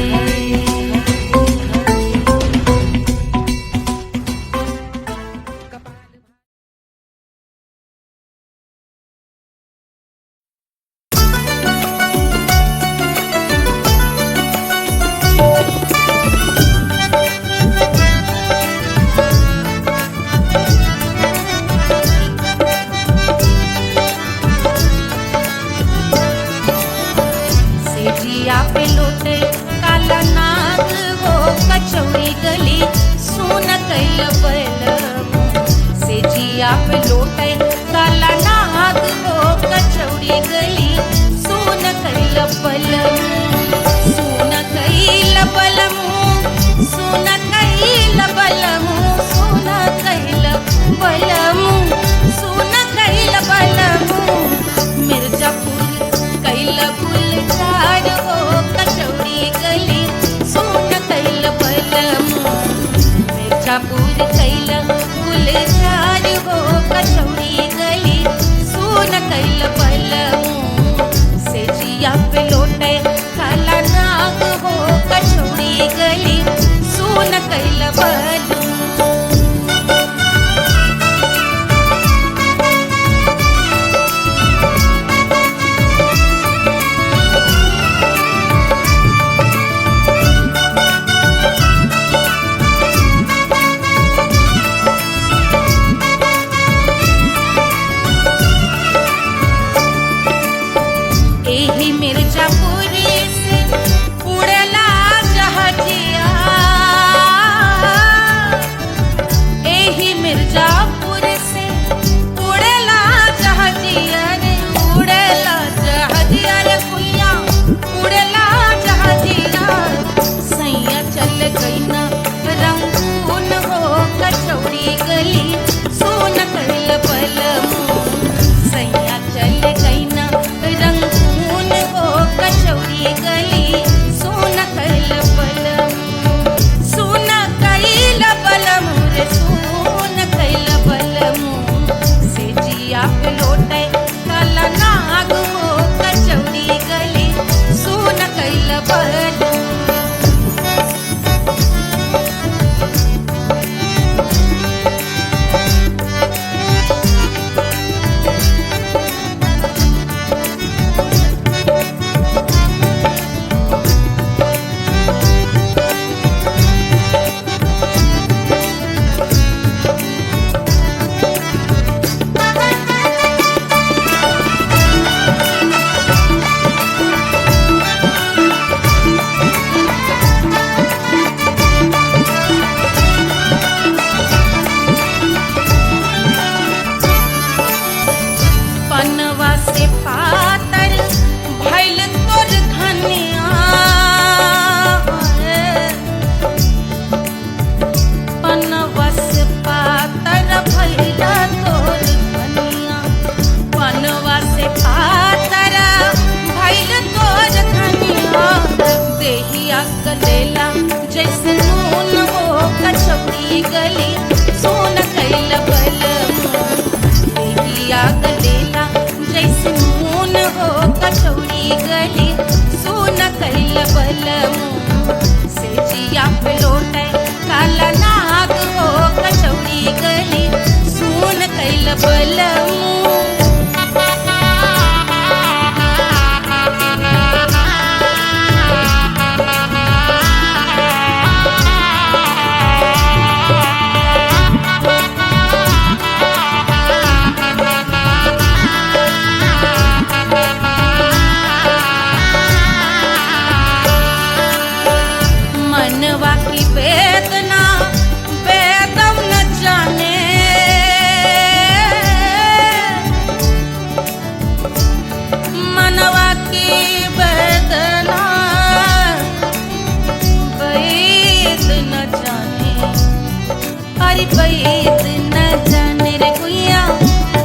बैद न जाने रे गुइया,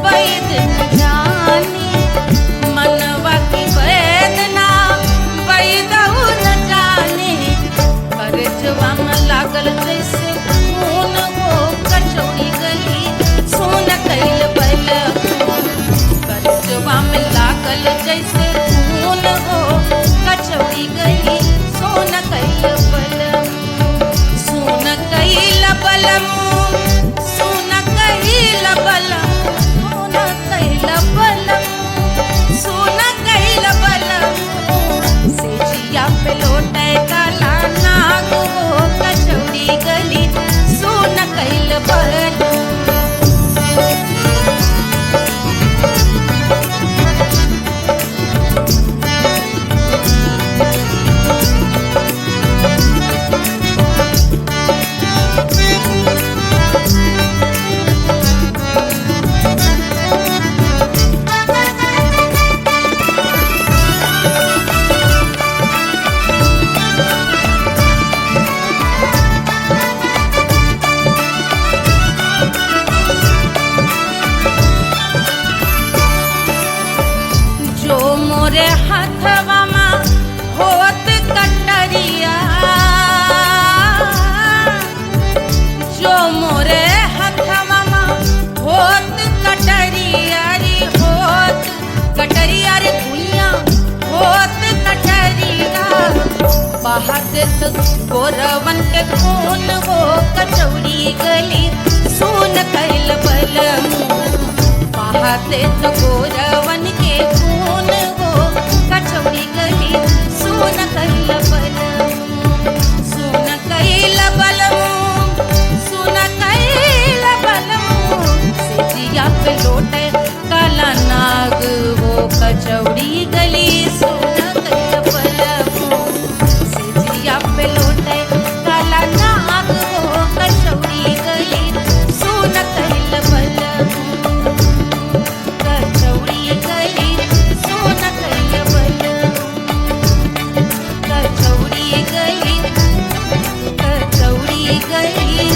बैद न जाने मनवा की वेदना, बैद न जाने कर परसवा में लागल जैसे खून हो कचौड़ी गली सोन कैल बलम परसवा में लागल जैसे खून हो कचौड़ी गली सोन कैल बलम सोन कैल बलम सोन कैल बलम सोन कैल बलम सोन कैल बलम से जिया पे लौटे काला नाग हो कचौड़ी गली सोन कैल बलम जो मोरे हाथवा में होत कटरिया जो मोरे हाथवा में होत कटरिया रे होत कटरिया रे दुनिया होत कटरिया बाहर से गोरवन के खून हो कचौड़ी गली सोन कैल बलम बाहर से गोरवन के खून हो कचौड़ी गली सोन कैल बलम सोन कैल बलम सोन कैल बलम से जिया पे लौटे काला नाग हो कचौड़ी गली सोन कैल बलम से जिया पे लौटे काला नाग हो कचौड़ी गली सोन कैल बलम कचौड़ी गली सोन कैल बलम कचौड़ी गली कचौड़ी गली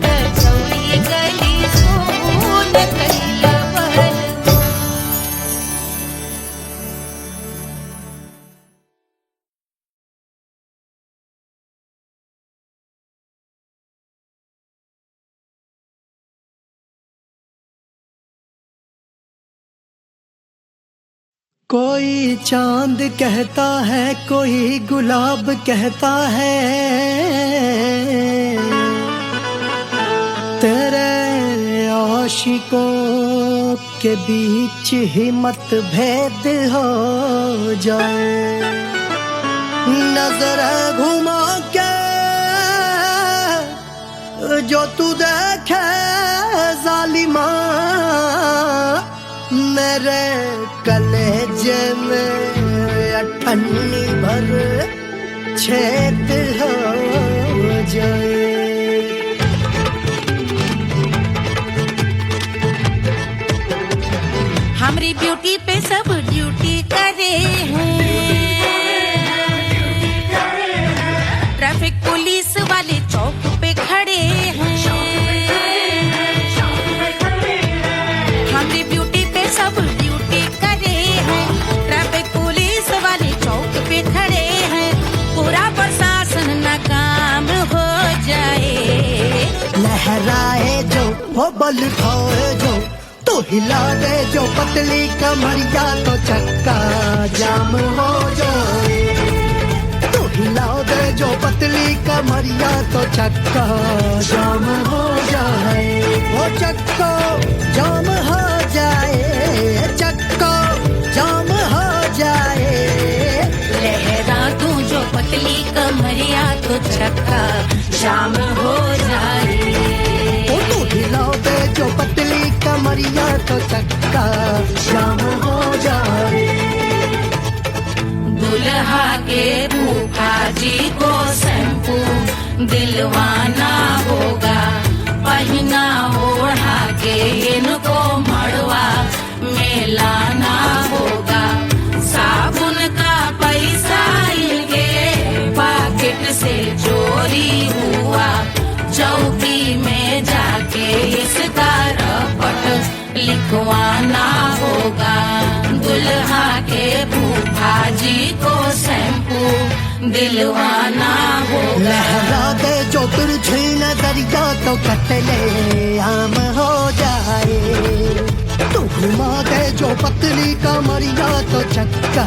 कचौड़ी गली सोन कैल बलम कोई चांद कहता है कोई गुलाब कहता है तेरे आशिकों के बीच ही मतभेद हो जाए नजर घुमा के जो तू देखे जालिमा मेरे कलेजे में अठन्नी भर छेद हो जाए हमारी ब्यूटी पे सब ड्यूटी करे हैं ट्रैफिक पुलिस वाले चौक पे खड़े हैं हमारी ब्यूटी पे सब ड्यूटी करे हैं ट्रैफिक पुलिस वाले चौक पे खड़े हैं पूरा प्रशासन नाकाम हो जाए लहराए जो वो बल खाए जो तो हिला दे जो पतली कमरिया तो चक्का जाम हो जाए तो हिला दे जो पतली कमरिया तो चक्का जाम हो जाए वो चक्का जाम हो जाए चक्का जाम हो जाए लहरा तू जो पतली कमरिया तो चक्का जाम हो जाए ओ तू हिलाओ दे जो पतली कमरिया तो चक्का जाम हो जाए दुल्हा के फूफा जी को शैम्पू दिलवाना होगा पहना ओढ़ा के इनको मड़वा में लाना होगा साबुन का पैसा इनके पाकिट से चोरी हुआ चौकी में जाके इसका रपट लिखवाना होगा दुल्हा के फूफा जी को शैम्पू दिलवाना हो। लहरा दे जो तिरछी नजरिया तो कतले आम हो जाए, तू घुमा दे जो पतली कमरिया तो चक्का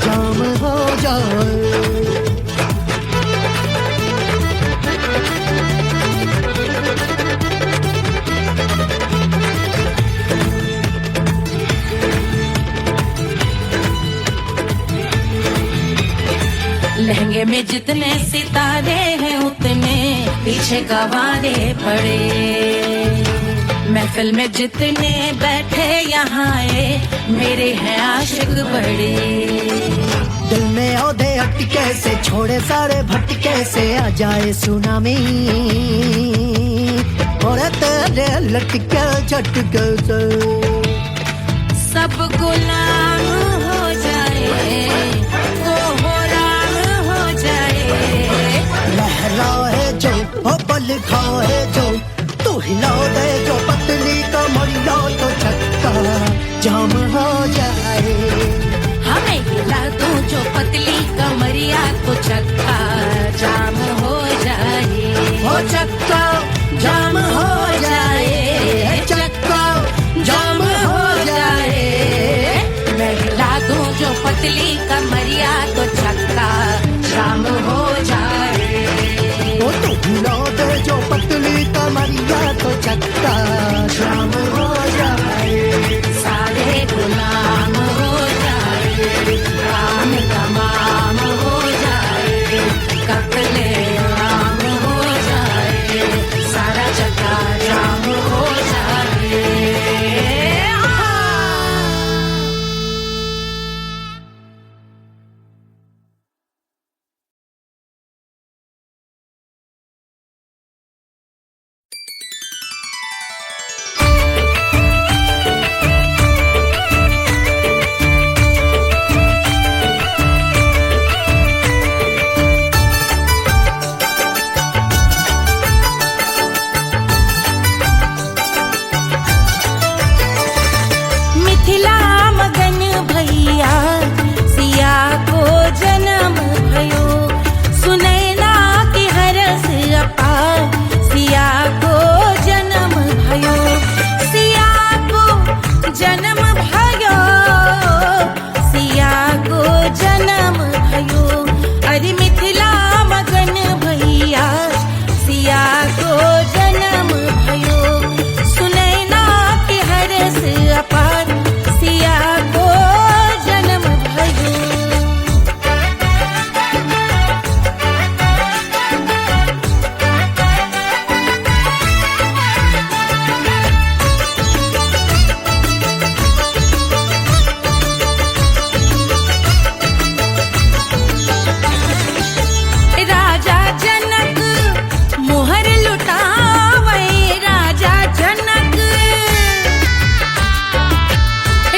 जाम हो जाए। लहंगे में जितने सितारे हैं उतने पीछे गवारे पड़े, महफिल में जितने बैठे यहाँ आए मेरे हैं आशिक बड़े। दिल में औधे अटके से छोड़े सारे भटके से आ जाए सुनामी, और तेरे लटके झटके से सब गुलाम हो जाए, लहराए जो ओ पल खाए जो, तू हिला दे जो पतली कमरिया तो चक्का जाम हो जाए। हमें हिला दूं जो पतली कमरिया तो चक्का जाम हो जाए, ओ चक्का जाम हो जाए, चक्का जाम हो जाए। मैं हिला दूं जो पतली कमरिया तो चक्का जाम हो जाए। ओ तू हिला दे जो पतली कमरिया तो चक्का जाम हो जाए। सारे गुलाम हो जाए, काम तमाम हो जाए, कत्ले आम हो जाए, सारा चक्का जाम हो जाए। मिथिला मगन भैया सिया को जन्म भयो, सुनैना की हरस अपार सिया को जन्म भयो, सिया को जन्म भयो, सिया को जन्म भयो। अरे मिथिला मगन भैया सिया को जन्म भयो, सुनैना की हरस अपार सिया को जन्म भयो। राजा जनक मोहर लुटावे, राजा जनक,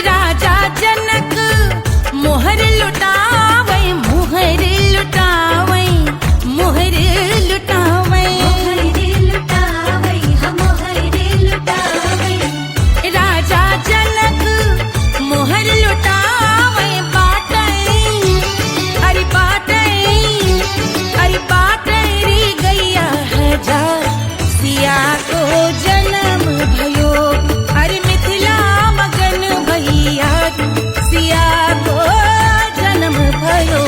राजा जनक मोहर लुटावे, मोहर लुटावे, मोहर लुटावे, राजा जनक मोहर लुटावे, बाटे अरे बाटे अरे बाटे रे गैया हजार सिया को जन्म भयो। अरे मिथिला मगन भैया सिया को जन्म भयो।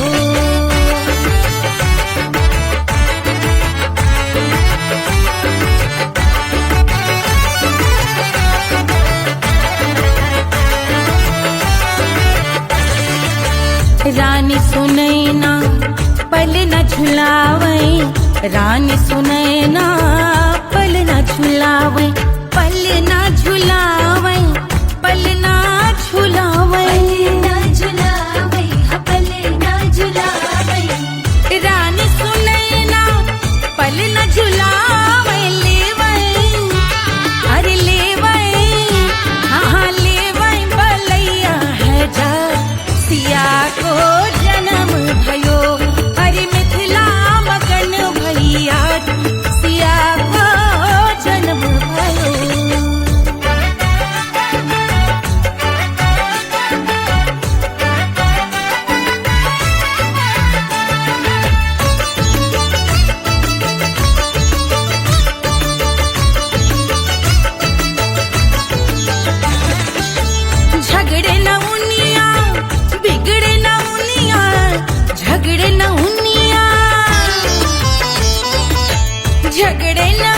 रानी सुनैना पल न झुलावे, रानी सुनैना पल न झुलावे, पल न झुलावे, पल न झुलावे, रानी सुनैना पल न झुलावे, लेवे अरे लेवे, हाँ लेवे बलैया है जा सिया को जन्म भयो। अरे मिथिला मगन भैया सिया को जन्म भयो। झगड़े ना